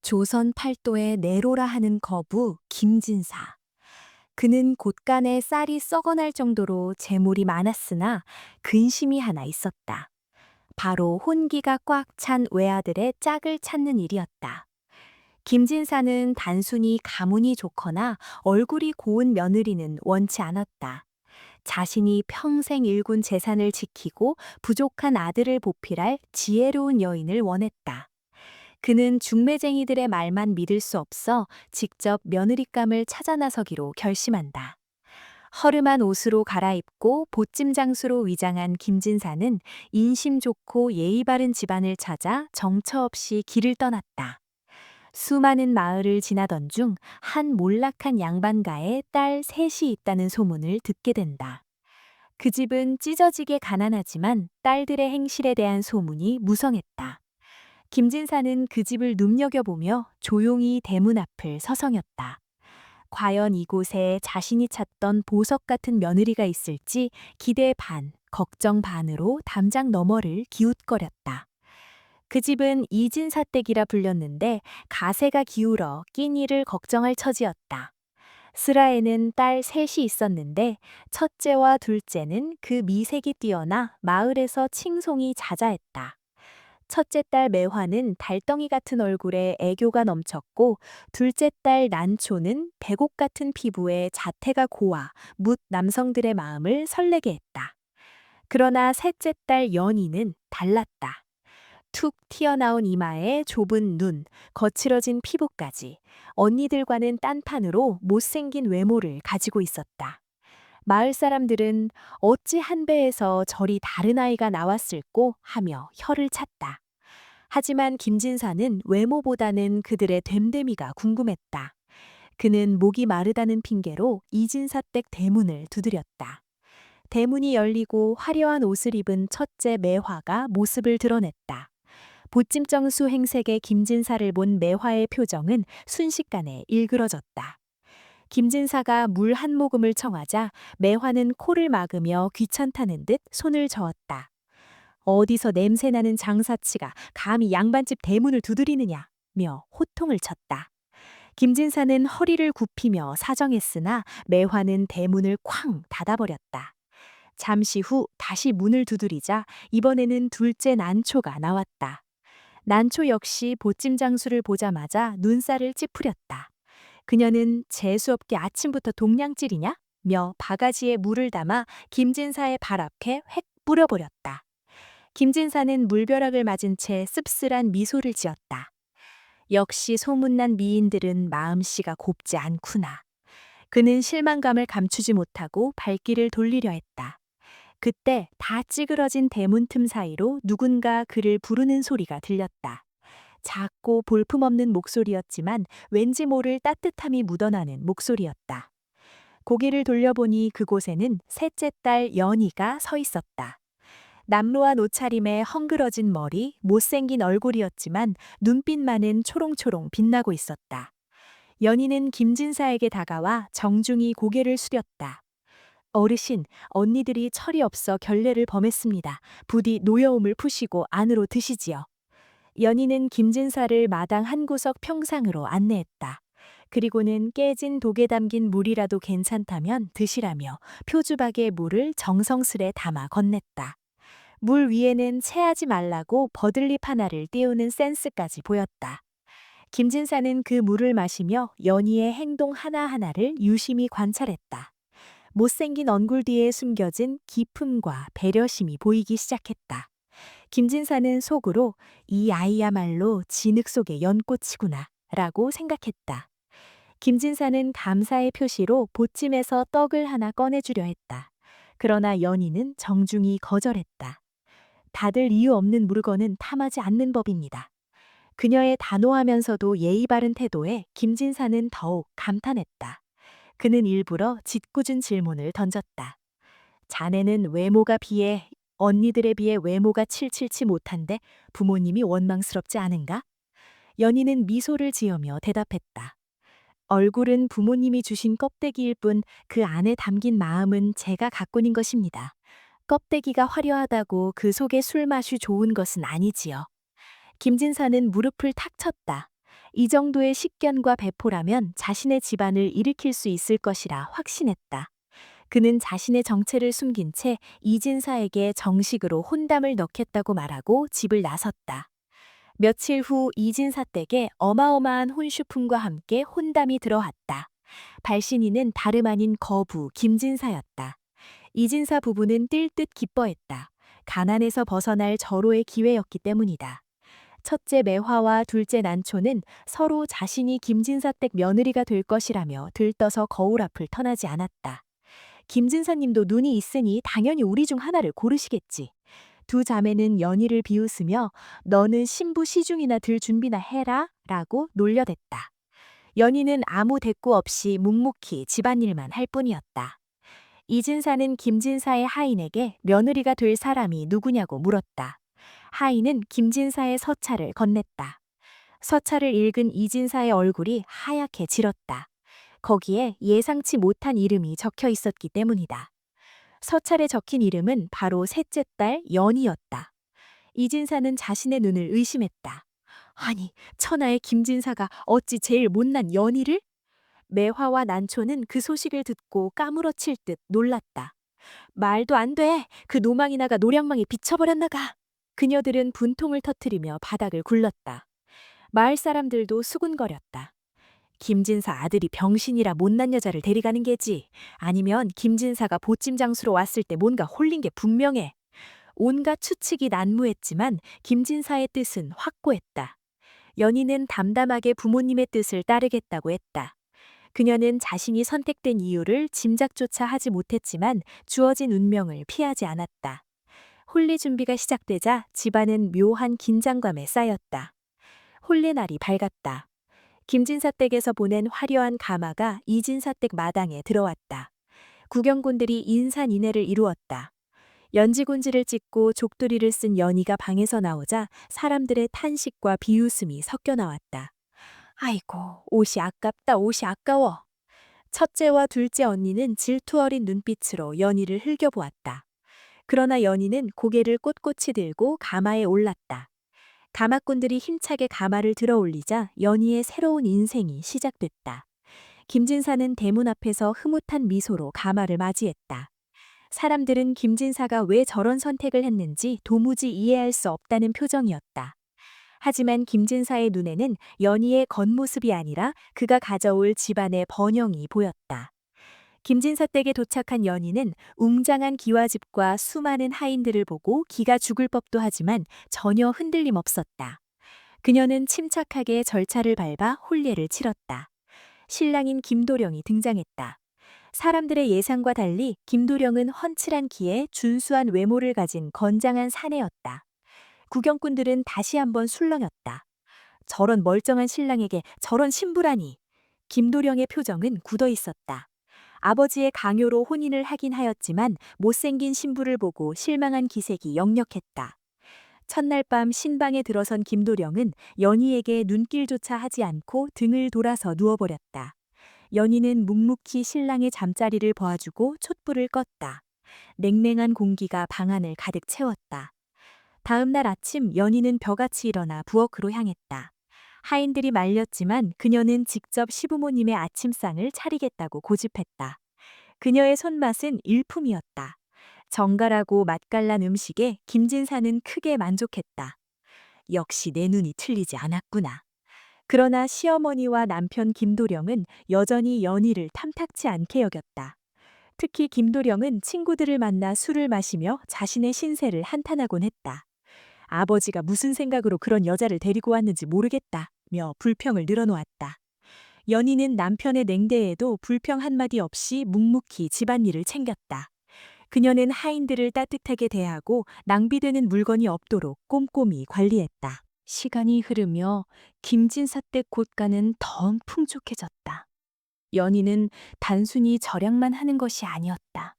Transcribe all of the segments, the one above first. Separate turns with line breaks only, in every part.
조선 팔도의 내로라 하는 거부 김진사. 그는 곳간에 쌀이 썩어날 정도로 재물이 많았으나 근심이 하나 있었다. 바로 혼기가 꽉 찬 외아들의 짝을 찾는 일이었다. 김진사는 단순히 가문이 좋거나 얼굴이 고운 며느리는 원치 않았다. 자신이 평생 일군 재산을 지키고 부족한 아들을 보필할 지혜로운 여인을 원했다. 그는 중매쟁이들의 말만 믿을 수 없어 직접 며느리감을 찾아 나서기로 결심한다. 허름한 옷으로 갈아입고 보찜 장수로 위장한 김진사는 인심 좋고 예의 바른 집안을 찾아 정처 없이 길을 떠났다. 수많은 마을을 지나던 중 한 몰락한 양반가에 딸 셋이 있다는 소문을 듣게 된다. 그 집은 찢어지게 가난하지만 딸들의 행실에 대한 소문이 무성했다. 김진사는 그 집을 눈여겨보며 조용히 대문 앞을 서성였다. 과연 이곳에 자신이 찾던 보석 같은 며느리가 있을지 기대 반, 걱정 반으로 담장 너머를 기웃거렸다. 그 집은 이진사댁이라 불렸는데 가세가 기울어 끼니를 걱정할 처지였다. 스라에는 딸 셋이 있었는데 첫째와 둘째는 그 미색이 뛰어나 마을에서 칭송이 자자했다. 첫째 딸 매화는 달덩이 같은 얼굴에 애교가 넘쳤고, 둘째 딸 난초는 백옥 같은 피부에 자태가 고와 묻 남성들의 마음을 설레게 했다. 그러나 셋째 딸 연희는 달랐다. 툭 튀어나온 이마에 좁은 눈, 거칠어진 피부까지 언니들과는 딴판으로 못생긴 외모를 가지고 있었다. 마을 사람들은 어찌 한 배에서 저리 다른 아이가 나왔을꼬 하며 혀를 찼다. 하지만 김진사는 외모보다는 그들의 됨됨이가 궁금했다. 그는 목이 마르다는 핑계로 이진사댁 대문을 두드렸다. 대문이 열리고 화려한 옷을 입은 첫째 매화가 모습을 드러냈다. 보찜정수 행색의 김진사를 본 매화의 표정은 순식간에 일그러졌다. 김진사가 물 한 모금을 청하자 매화는 코를 막으며 귀찮다는 듯 손을 저었다. 어디서 냄새나는 장사치가 감히 양반집 대문을 두드리느냐며 호통을 쳤다. 김진사는 허리를 굽히며 사정했으나 매화는 대문을 쾅 닫아버렸다. 잠시 후 다시 문을 두드리자 이번에는 둘째 난초가 나왔다. 난초 역시 보찜 장수를 보자마자 눈살을 찌푸렸다. 그녀는 재수없게 아침부터 동냥질이냐? 며 바가지에 물을 담아 김진사의 발 앞에 획 뿌려버렸다. 김진사는 물벼락을 맞은 채 씁쓸한 미소를 지었다. 역시 소문난 미인들은 마음씨가 곱지 않구나. 그는 실망감을 감추지 못하고 발길을 돌리려 했다. 그때 다 찌그러진 대문 틈 사이로 누군가 그를 부르는 소리가 들렸다. 작고 볼품없는 목소리였지만 왠지 모를 따뜻함이 묻어나는 목소리였다. 고개를 돌려보니 그곳에는 셋째 딸 연희가 서 있었다. 남루한 옷차림에 헝그러진 머리, 못생긴 얼굴이었지만 눈빛만은 초롱초롱 빛나고 있었다. 연희는 김진사에게 다가와 정중히 고개를 숙였다. 어르신, 언니들이 철이 없어 결례를 범했습니다. 부디 노여움을 푸시고 안으로 드시지요. 연희는 김진사를 마당 한 구석 평상으로 안내했다. 그리고는 깨진 독에 담긴 물이라도 괜찮다면 드시라며 표주박에 물을 정성스레 담아 건넸다. 물 위에는 체하지 말라고 버들잎 하나를 띄우는 센스까지 보였다. 김진사는 그 물을 마시며 연희의 행동 하나하나를 유심히 관찰했다. 못생긴 얼굴 뒤에 숨겨진 기품과 배려심이 보이기 시작했다. 김진사는 속으로 이 아이야말로 진흙 속의 연꽃이구나 라고 생각했다. 김진사는 감사의 표시로 보찜에서 떡을 하나 꺼내주려 했다. 그러나 연희는 정중히 거절했다. 다들 이유 없는 물건은 탐하지 않는 법입니다. 그녀의 단호하면서도 예의 바른 태도에 김진사는 더욱 감탄했다. 그는 일부러 짓궂은 질문을 던졌다. 자네는 외모가 비해 언니들에 비해 외모가 칠칠치 못한데 부모님이 원망스럽지 않은가? 연희는 미소를 지으며 대답했다. 얼굴은 부모님이 주신 껍데기일 뿐 그 안에 담긴 마음은 제가 가꾸는 것입니다. 껍데기가 화려하다고 그 속에 술맛이 좋은 것은 아니지요. 김진사는 무릎을 탁 쳤다. 이 정도의 식견과 배포라면 자신의 집안을 일으킬 수 있을 것이라 확신했다. 그는 자신의 정체를 숨긴 채 이진사에게 정식으로 혼담을 넣겠다고 말하고 집을 나섰다. 며칠 후 이진사 댁에 어마어마한 혼슈품과 함께 혼담이 들어왔다. 발신인은 다름 아닌 거부 김진사였다. 이진사 부부는 뛸 듯 기뻐했다. 가난에서 벗어날 절호의 기회였기 때문이다. 첫째 매화와 둘째 난초는 서로 자신이 김진사 댁 며느리가 될 것이라며 들떠서 거울 앞을 떠나지 않았다. 김진사님도 눈이 있으니 당연히 우리 중 하나를 고르시겠지. 두 자매는 연희를 비웃으며 너는 신부 시중이나 들 준비나 해라 라고 놀려댔다. 연희는 아무 대꾸 없이 묵묵히 집안일만 할 뿐이었다. 이진사는 김진사의 하인에게 며느리가 될 사람이 누구냐고 물었다. 하인은 김진사의 서찰을 건넸다. 서찰을 읽은 이진사의 얼굴이 하얗게 질었다. 거기에 예상치 못한 이름이 적혀 있었기 때문이다. 서찰에 적힌 이름은 바로 셋째 딸 연희였다. 이진사는 자신의 눈을 의심했다. 아니, 천하의 김진사가 어찌 제일 못난 연희를? 매화와 난초는 그 소식을 듣고 까무러칠 듯 놀랐다. 말도 안 돼. 그 노망이나가 노량망에 비쳐버렸나가. 그녀들은 분통을 터뜨리며 바닥을 굴렀다. 마을 사람들도 수군거렸다. 김진사 아들이 병신이라 못난 여자를 데려가는 게지. 아니면 김진사가 보찜 장수로 왔을 때 뭔가 홀린 게 분명해. 온갖 추측이 난무했지만 김진사의 뜻은 확고했다. 연희는 담담하게 부모님의 뜻을 따르겠다고 했다. 그녀는 자신이 선택된 이유를 짐작조차 하지 못했지만 주어진 운명을 피하지 않았다. 혼례 준비가 시작되자 집안은 묘한 긴장감에 쌓였다. 혼례 날이 밝았다. 김진사 댁에서 보낸 화려한 가마가 이진사 댁 마당에 들어왔다. 구경꾼들이 인산인해를 이루었다. 연지곤지를 찍고 족두리를 쓴 연희가 방에서 나오자 사람들의 탄식과 비웃음이 섞여 나왔다. 아이고, 옷이 아깝다, 옷이 아까워. 첫째와 둘째 언니는 질투 어린 눈빛으로 연희를 흘겨보았다. 그러나 연희는 고개를 꼿꼿이 들고 가마에 올랐다. 가마꾼들이 힘차게 가마를 들어 올리자 연희의 새로운 인생이 시작됐다. 김진사는 대문 앞에서 흐뭇한 미소로 가마를 맞이했다. 사람들은 김진사가 왜 저런 선택을 했는지 도무지 이해할 수 없다는 표정이었다. 하지만 김진사의 눈에는 연희의 겉모습이 아니라 그가 가져올 집안의 번영이 보였다. 김진사 댁에 도착한 연희는 웅장한 기와집과 수많은 하인들을 보고 기가 죽을 법도 하지만 전혀 흔들림 없었다. 그녀는 침착하게 절차를 밟아 혼례를 치렀다. 신랑인 김도령이 등장했다. 사람들의 예상과 달리 김도령은 훤칠한 키에 준수한 외모를 가진 건장한 사내였다. 구경꾼들은 다시 한번 술렁였다. 저런 멀쩡한 신랑에게 저런 신부라니. 김도령의 표정은 굳어 있었다. 아버지의 강요로 혼인을 하긴 하였지만 못생긴 신부를 보고 실망한 기색이 역력했다. 첫날 밤 신방에 들어선 김도령은 연희에게 눈길조차 하지 않고 등을 돌아서 누워버렸다. 연희는 묵묵히 신랑의 잠자리를 보아주고 촛불을 껐다. 냉랭한 공기가 방 안을 가득 채웠다. 다음 날 아침 연희는 벼같이 일어나 부엌으로 향했다. 하인들이 말렸지만 그녀는 직접 시부모님의 아침상을 차리겠다고 고집했다. 그녀의 손맛은 일품이었다. 정갈하고 맛깔난 음식에 김진사는 크게 만족했다. 역시 내 눈이 틀리지 않았구나. 그러나 시어머니와 남편 김도령은 여전히 연희를 탐탁치 않게 여겼다. 특히 김도령은 친구들을 만나 술을 마시며 자신의 신세를 한탄하곤 했다. 아버지가 무슨 생각으로 그런 여자를 데리고 왔는지 모르겠다며 불평을 늘어놓았다. 연희는 남편의 냉대에도 불평 한마디 없이 묵묵히 집안일을 챙겼다. 그녀는 하인들을 따뜻하게 대하고 낭비되는 물건이 없도록 꼼꼼히 관리했다. 시간이 흐르며 김진사 댁 곳간은 더 풍족해졌다. 연희는 단순히 절약만 하는 것이 아니었다.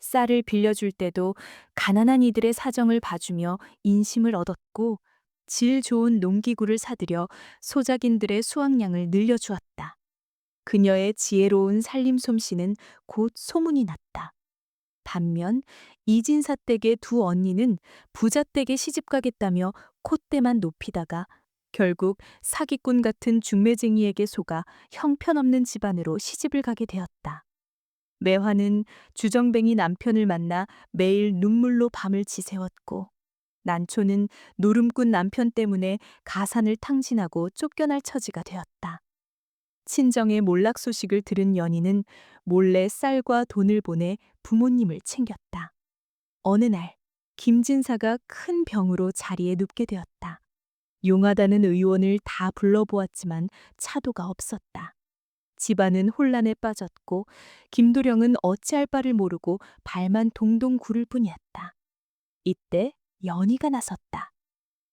쌀을 빌려줄 때도 가난한 이들의 사정을 봐주며 인심을 얻었고 질 좋은 농기구를 사들여 소작인들의 수확량을 늘려주었다. 그녀의 지혜로운 살림 솜씨는 곧 소문이 났다. 반면 이진사 댁의 두 언니는 부자 댁에 시집가겠다며 콧대만 높이다가 결국 사기꾼 같은 중매쟁이에게 속아 형편없는 집안으로 시집을 가게 되었다. 매화는 주정뱅이 남편을 만나 매일 눈물로 밤을 지새웠고, 난초는 노름꾼 남편 때문에 가산을 탕진하고 쫓겨날 처지가 되었다. 친정의 몰락 소식을 들은 연희는 몰래 쌀과 돈을 보내 부모님을 챙겼다. 어느 날, 김진사가 큰 병으로 자리에 눕게 되었다. 용하다는 의원을 다 불러보았지만 차도가 없었다. 집안은 혼란에 빠졌고 김도령은 어찌할 바를 모르고 발만 동동 구를 뿐이었다. 이때 연희가 나섰다.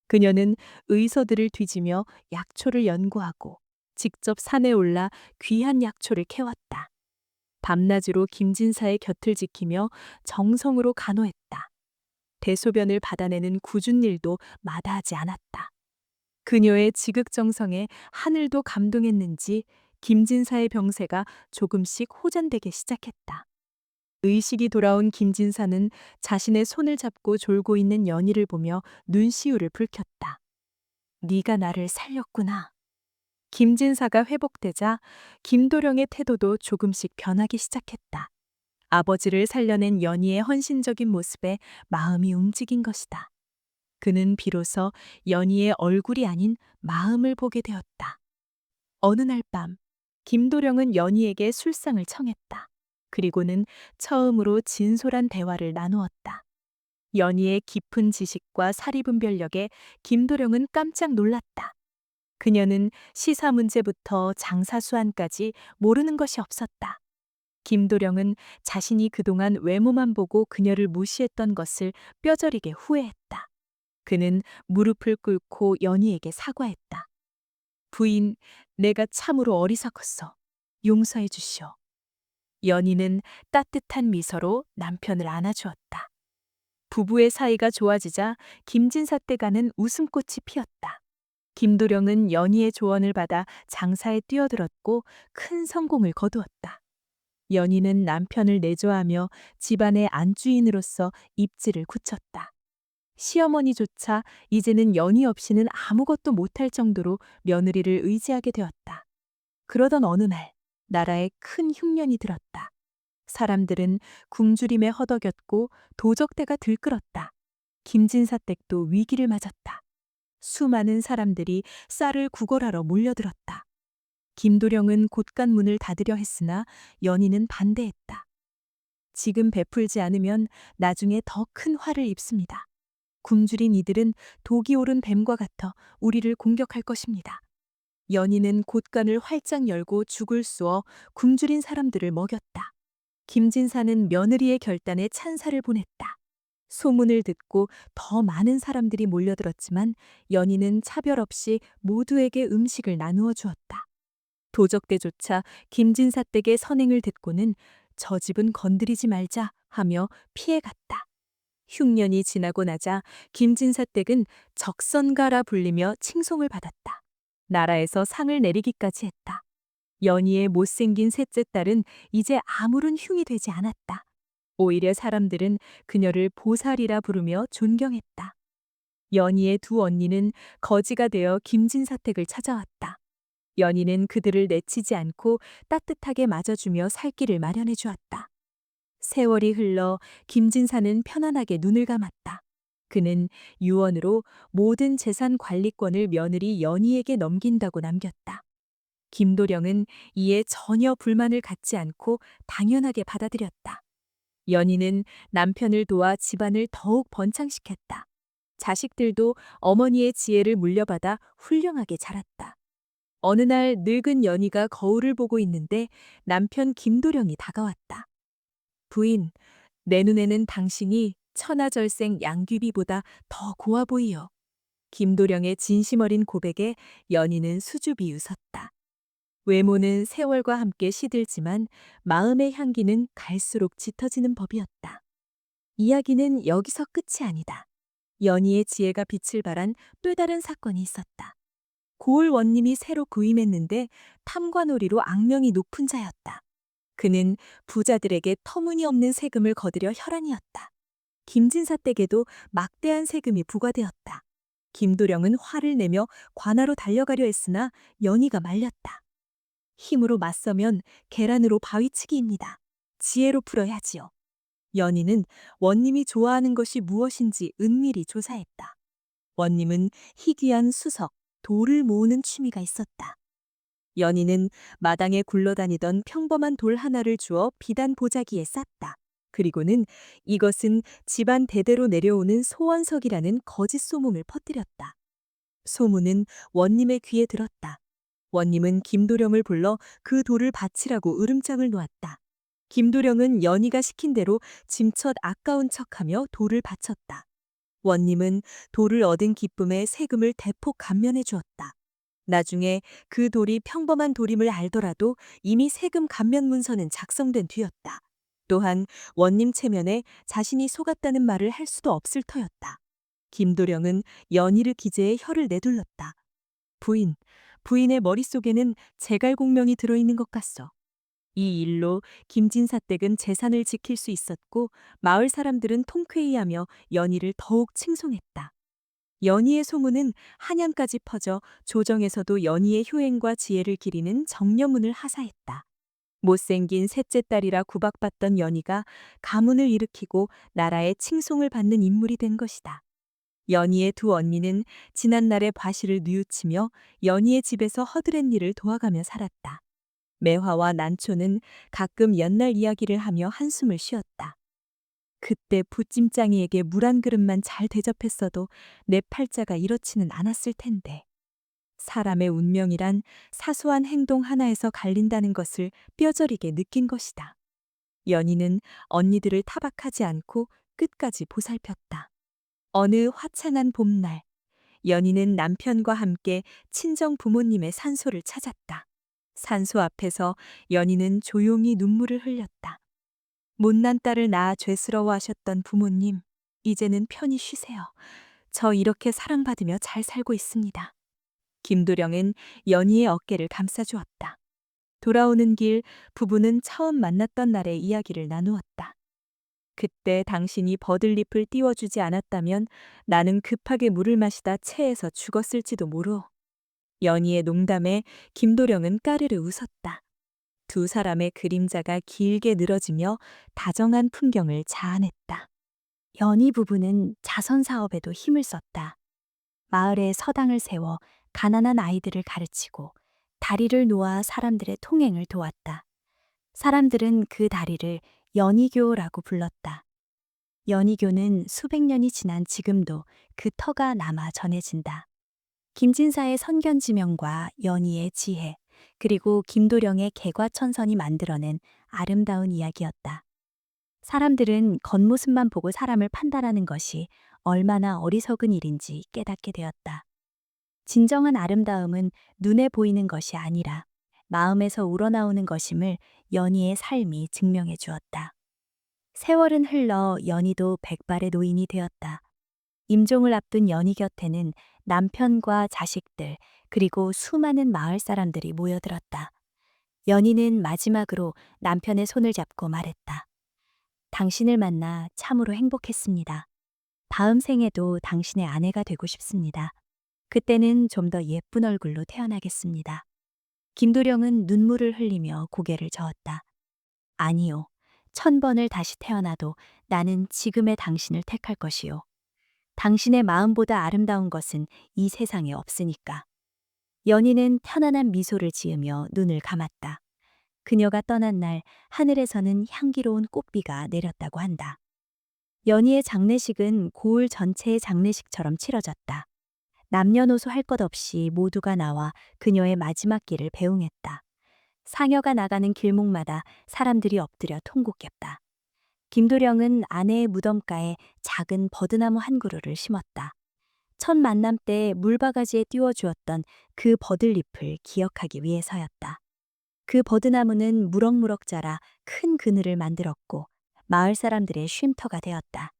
그녀는 의서들을 뒤지며 약초를 연구하고 직접 산에 올라 귀한 약초를 캐왔다. 밤낮으로 김진사의 곁을 지키며 정성으로 간호했다. 대소변을 받아내는 굳은 일도 마다하지 않았다. 그녀의 지극정성에 하늘도 감동했는지 김진사의 병세가 조금씩 호전되기 시작했다. 의식이 돌아온 김진사는 자신의 손을 잡고 졸고 있는 연희를 보며 눈시울을 붉혔다. 네가 나를 살렸구나. 김진사가 회복되자 김도령의 태도도 조금씩 변하기 시작했다. 아버지를 살려낸 연희의 헌신적인 모습에 마음이 움직인 것이다. 그는 비로소 연희의 얼굴이 아닌 마음을 보게 되었다. 어느 날 밤, 김도령은 연희에게 술상을 청했다. 그리고는 처음으로 진솔한 대화를 나누었다. 연희의 깊은 지식과 사리분별력에 김도령은 깜짝 놀랐다. 그녀는 시사 문제부터 장사 수완까지 모르는 것이 없었다. 김도령은 자신이 그동안 외모만 보고 그녀를 무시했던 것을 뼈저리게 후회했다. 그는 무릎을 꿇고 연희에게 사과했다. 부인, 내가 참으로 어리석었어. 용서해 주시오. 연희는 따뜻한 미소로 남편을 안아주었다. 부부의 사이가 좋아지자 김진사 댁가는 웃음꽃이 피었다. 김도령은 연희의 조언을 받아 장사에 뛰어들었고 큰 성공을 거두었다. 연희는 남편을 내조하며 집안의 안주인으로서 입지를 굳혔다. 시어머니조차 이제는 연희 없이는 아무것도 못할 정도로 며느리를 의지하게 되었다. 그러던 어느 날, 나라에 큰 흉년이 들었다. 사람들은 굶주림에 허덕였고 도적대가 들끓었다. 김진사 댁도 위기를 맞았다. 수많은 사람들이 쌀을 구걸하러 몰려들었다. 김도령은 곧간 문을 닫으려 했으나 연희는 반대했다. 지금 베풀지 않으면 나중에 더 큰 화를 입습니다. 굶주린 이들은 독이 오른 뱀과 같아 우리를 공격할 것입니다. 연희는 곳간을 활짝 열고 죽을 쏘어 굶주린 사람들을 먹였다. 김진사는 며느리의 결단에 찬사를 보냈다. 소문을 듣고 더 많은 사람들이 몰려들었지만 연희는 차별 없이 모두에게 음식을 나누어 주었다. 도적대조차 김진사 댁의 선행을 듣고는 저 집은 건드리지 말자 하며 피해갔다. 흉년이 지나고 나자 김진사 댁은 적선가라 불리며 칭송을 받았다. 나라에서 상을 내리기까지 했다. 연희의 못생긴 셋째 딸은 이제 아무런 흉이 되지 않았다. 오히려 사람들은 그녀를 보살이라 부르며 존경했다. 연희의 두 언니는 거지가 되어 김진사 댁을 찾아왔다. 연희는 그들을 내치지 않고 따뜻하게 맞아주며 살 길을 마련해 주었다. 세월이 흘러 김진사는 편안하게 눈을 감았다. 그는 유언으로 모든 재산 관리권을 며느리 연희에게 넘긴다고 남겼다. 김도령은 이에 전혀 불만을 갖지 않고 당연하게 받아들였다. 연희는 남편을 도와 집안을 더욱 번창시켰다. 자식들도 어머니의 지혜를 물려받아 훌륭하게 자랐다. 어느 날 늙은 연희가 거울을 보고 있는데 남편 김도령이 다가왔다. 부인, 내 눈에는 당신이 천하절생 양귀비보다 더 고와 보이어. 김도령의 진심 어린 고백에 연희는 수줍이 웃었다. 외모는 세월과 함께 시들지만 마음의 향기는 갈수록 짙어지는 법이었다. 이야기는 여기서 끝이 아니다. 연희의 지혜가 빛을 발한 또 다른 사건이 있었다. 고을 원님이 새로 구임했는데 탐관오리로 악명이 높은 자였다. 그는 부자들에게 터무니없는 세금을 거두려 혈안이었다. 김진사 댁에도 막대한 세금이 부과되었다. 김도령은 화를 내며 관하로 달려가려 했으나 연희가 말렸다. 힘으로 맞서면 계란으로 바위치기입니다. 지혜로 풀어야지요. 연희는 원님이 좋아하는 것이 무엇인지 은밀히 조사했다. 원님은 희귀한 수석, 돌을 모으는 취미가 있었다. 연희는 마당에 굴러다니던 평범한 돌 하나를 주어 비단 보자기에 쌌다. 그리고는 이것은 집안 대대로 내려오는 소원석이라는 거짓 소문을 퍼뜨렸다. 소문은 원님의 귀에 들었다. 원님은 김도령을 불러 그 돌을 바치라고 으름장을 놓았다. 김도령은 연희가 시킨 대로 짐첫 아까운 척하며 돌을 바쳤다. 원님은 돌을 얻은 기쁨에 세금을 대폭 감면해 주었다. 나중에 그 돌이 평범한 돌임을 알더라도 이미 세금 감면 문서는 작성된 뒤였다. 또한 원님 체면에 자신이 속았다는 말을 할 수도 없을 터였다. 김도령은 연희를 기재해 혀를 내둘렀다. 부인의 머릿속에는 제갈공명이 들어있는 것 같소. 이 일로 김진사댁은 재산을 지킬 수 있었고 마을 사람들은 통쾌히하며 연희를 더욱 칭송했다. 연희의 소문은 한양까지 퍼져 조정에서도 연희의 효행과 지혜를 기리는 정려문을 하사했다. 못생긴 셋째 딸이라 구박받던 연희가 가문을 일으키고 나라의 칭송을 받는 인물이 된 것이다. 연희의 두 언니는 지난날의 과실을 뉘우치며 연희의 집에서 허드렛 일을 도와가며 살았다. 매화와 난초는 가끔 옛날 이야기를 하며 한숨을 쉬었다. 그때 부찜장이에게 물 한 그릇만 잘 대접했어도 내 팔자가 이렇지는 않았을 텐데. 사람의 운명이란 사소한 행동 하나에서 갈린다는 것을 뼈저리게 느낀 것이다. 연희는 언니들을 타박하지 않고 끝까지 보살폈다. 어느 화창한 봄날, 연희는 남편과 함께 친정 부모님의 산소를 찾았다. 산소 앞에서 연희는 조용히 눈물을 흘렸다. 못난 딸을 낳아 죄스러워하셨던 부모님, 이제는 편히 쉬세요. 저 이렇게 사랑받으며 잘 살고 있습니다. 김도령은 연희의 어깨를 감싸주었다. 돌아오는 길 부부는 처음 만났던 날의 이야기를 나누었다. 그때 당신이 버들잎을 띄워주지 않았다면 나는 급하게 물을 마시다 체해서 죽었을지도 모르오. 연희의 농담에 김도령은 까르르 웃었다. 두 사람의 그림자가 길게 늘어지며 다정한 풍경을 자아냈다. 연희 부부는 자선 사업에도 힘을 썼다. 마을에 서당을 세워 가난한 아이들을 가르치고 다리를 놓아 사람들의 통행을 도왔다. 사람들은 그 다리를 연희교라고 불렀다. 연희교는 수백 년이 지난 지금도 그 터가 남아 전해진다. 김진사의 선견지명과 연희의 지혜, 그리고 김도령의 개과천선이 만들어낸 아름다운 이야기였다. 사람들은 겉모습만 보고 사람을 판단하는 것이 얼마나 어리석은 일인지 깨닫게 되었다. 진정한 아름다움은 눈에 보이는 것이 아니라 마음에서 우러나오는 것임을 연희의 삶이 증명해 주었다. 세월은 흘러 연희도 백발의 노인이 되었다. 임종을 앞둔 연희 곁에는 남편과 자식들, 그리고 수많은 마을 사람들이 모여들었다. 연희는 마지막으로 남편의 손을 잡고 말했다. 당신을 만나 참으로 행복했습니다. 다음 생에도 당신의 아내가 되고 싶습니다. 그때는 좀 더 예쁜 얼굴로 태어나겠습니다. 김도령은 눈물을 흘리며 고개를 저었다. 아니요. 1000번을 다시 태어나도 나는 지금의 당신을 택할 것이요. 당신의 마음보다 아름다운 것은 이 세상에 없으니까. 연희는 편안한 미소를 지으며 눈을 감았다. 그녀가 떠난 날 하늘에서는 향기로운 꽃비가 내렸다고 한다. 연희의 장례식은 고을 전체의 장례식처럼 치러졌다. 남녀노소 할 것 없이 모두가 나와 그녀의 마지막 길을 배웅했다. 상여가 나가는 길목마다 사람들이 엎드려 통곡했다. 김도령은 아내의 무덤가에 작은 버드나무 한 그루를 심었다. 첫 만남 때 물바가지에 띄워주었던 그 버들잎을 기억하기 위해서였다. 그 버드나무는 무럭무럭 자라 큰 그늘을 만들었고 마을 사람들의 쉼터가 되었다.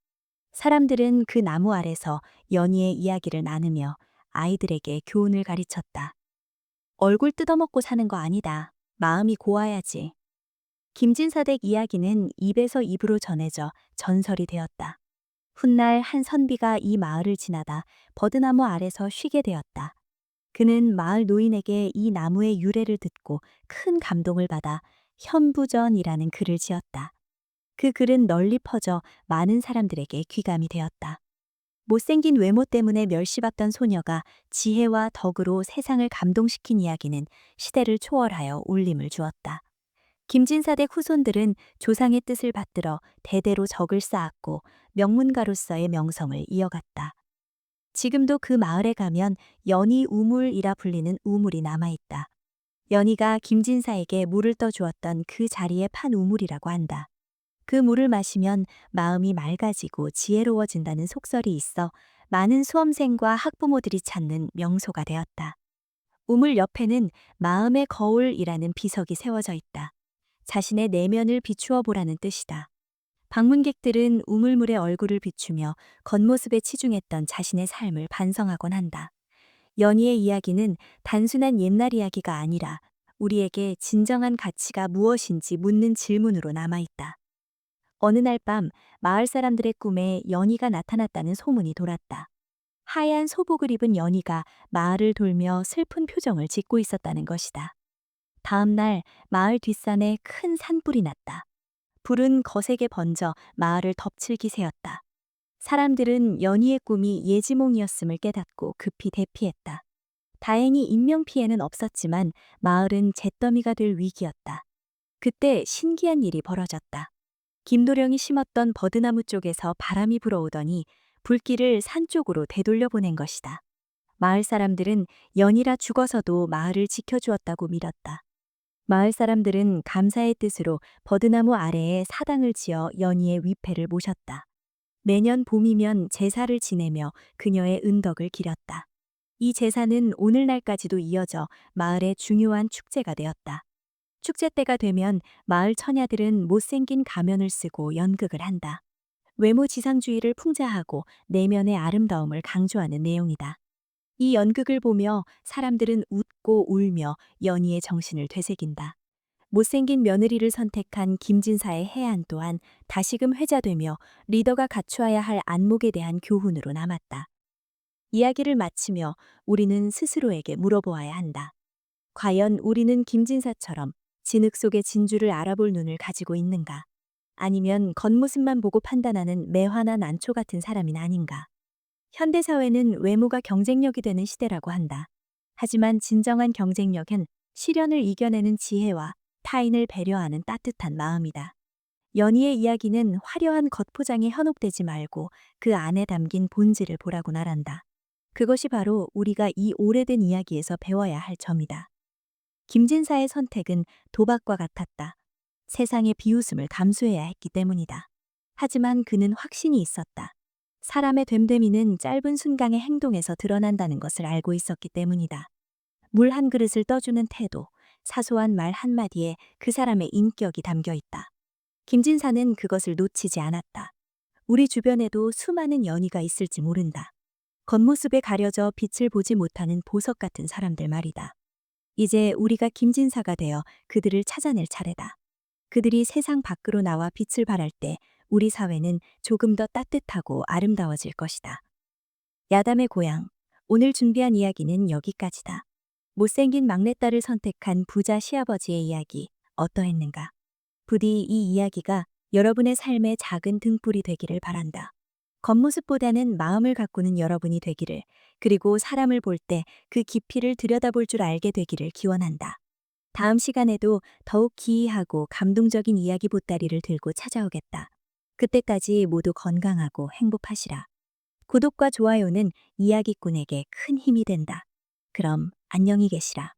사람들은 그 나무 아래서 연희의 이야기를 나누며 아이들에게 교훈을 가르쳤다. 얼굴 뜯어먹고 사는 거 아니다. 마음이 고와야지. 김진사댁 이야기는 입에서 입으로 전해져 전설이 되었다. 훗날 한 선비가 이 마을을 지나다 버드나무 아래서 쉬게 되었다. 그는 마을 노인에게 이 나무의 유래를 듣고 큰 감동을 받아 현부전이라는 글을 지었다. 그 글은 널리 퍼져 많은 사람들에게 귀감이 되었다. 못생긴 외모 때문에 멸시받던 소녀가 지혜와 덕으로 세상을 감동시킨 이야기는 시대를 초월하여 울림을 주었다. 김진사댁 후손들은 조상의 뜻을 받들어 대대로 적을 쌓았고 명문가로서의 명성을 이어갔다. 지금도 그 마을에 가면 연희 우물이라 불리는 우물이 남아있다. 연희가 김진사에게 물을 떠주었던 그 자리에 판 우물이라고 한다. 그 물을 마시면 마음이 맑아지고 지혜로워진다는 속설이 있어 많은 수험생과 학부모들이 찾는 명소가 되었다. 우물 옆에는 마음의 거울이라는 비석이 세워져 있다. 자신의 내면을 비추어 보라는 뜻이다. 방문객들은 우물물의 얼굴을 비추며 겉모습에 치중했던 자신의 삶을 반성하곤 한다. 연희의 이야기는 단순한 옛날 이야기가 아니라 우리에게 진정한 가치가 무엇인지 묻는 질문으로 남아있다. 어느 날 밤 마을 사람들의 꿈에 연희가 나타났다는 소문이 돌았다. 하얀 소복을 입은 연희가 마을을 돌며 슬픈 표정을 짓고 있었다는 것이다. 다음 날 마을 뒷산에 큰 산불이 났다. 불은 거세게 번져 마을을 덮칠 기세였다. 사람들은 연희의 꿈이 예지몽이었음을 깨닫고 급히 대피했다. 다행히 인명피해는 없었지만 마을은 잿더미가 될 위기였다. 그때 신기한 일이 벌어졌다. 김도령이 심었던 버드나무 쪽에서 바람이 불어오더니 불길을 산 쪽으로 되돌려 보낸 것이다. 마을 사람들은 연이라 죽어서도 마을을 지켜주었다고 믿었다. 마을 사람들은 감사의 뜻으로 버드나무 아래에 사당을 지어 연희의 위패를 모셨다. 매년 봄이면 제사를 지내며 그녀의 은덕을 기렸다. 이 제사는 오늘날까지도 이어져 마을의 중요한 축제가 되었다. 축제 때가 되면 마을 처녀들은 못생긴 가면을 쓰고 연극을 한다. 외모 지상주의를 풍자하고 내면의 아름다움을 강조하는 내용이다. 이 연극을 보며 사람들은 웃고 울며 연희의 정신을 되새긴다. 못생긴 며느리를 선택한 김진사의 해안 또한 다시금 회자되며 리더가 갖추어야 할 안목에 대한 교훈으로 남았다. 이야기를 마치며 우리는 스스로에게 물어보아야 한다. 과연 우리는 김진사처럼 진흙 속의 진주를 알아볼 눈을 가지고 있는가? 아니면 겉모습만 보고 판단하는 매화나 난초 같은 사람은 아닌가? 현대사회는 외모가 경쟁력이 되는 시대라고 한다. 하지만 진정한 경쟁력은 시련을 이겨내는 지혜와 타인을 배려하는 따뜻한 마음이다. 연희의 이야기는 화려한 겉포장에 현혹되지 말고 그 안에 담긴 본질을 보라고 말한다. 그것이 바로 우리가 이 오래된 이야기에서 배워야 할 점이다. 김진사의 선택은 도박과 같았다. 세상의 비웃음을 감수해야 했기 때문이다. 하지만 그는 확신이 있었다. 사람의 됨됨이는 짧은 순간의 행동에서 드러난다는 것을 알고 있었기 때문이다. 물 한 그릇을 떠주는 태도, 사소한 말 한마디에 그 사람의 인격이 담겨 있다. 김진사는 그것을 놓치지 않았다. 우리 주변에도 수많은 연희가 있을지 모른다. 겉모습에 가려져 빛을 보지 못하는 보석 같은 사람들 말이다. 이제 우리가 김진사가 되어 그들을 찾아낼 차례다. 그들이 세상 밖으로 나와 빛을 발할 때 우리 사회는 조금 더 따뜻하고 아름다워질 것이다. 야담의 고향. 오늘 준비한 이야기는 여기까지다. 못생긴 막내딸을 선택한 부자 시아버지의 이야기 어떠했는가? 부디 이 이야기가 여러분의 삶의 작은 등불이 되기를 바란다. 겉모습보다는 마음을 가꾸는 여러분이 되기를, 그리고 사람을 볼 때 그 깊이를 들여다볼 줄 알게 되기를 기원한다. 다음 시간에도 더욱 기이하고 감동적인 이야기 보따리를 들고 찾아오겠다. 그때까지 모두 건강하고 행복하시라. 구독과 좋아요는 이야기꾼에게 큰 힘이 된다. 그럼 안녕히 계시라.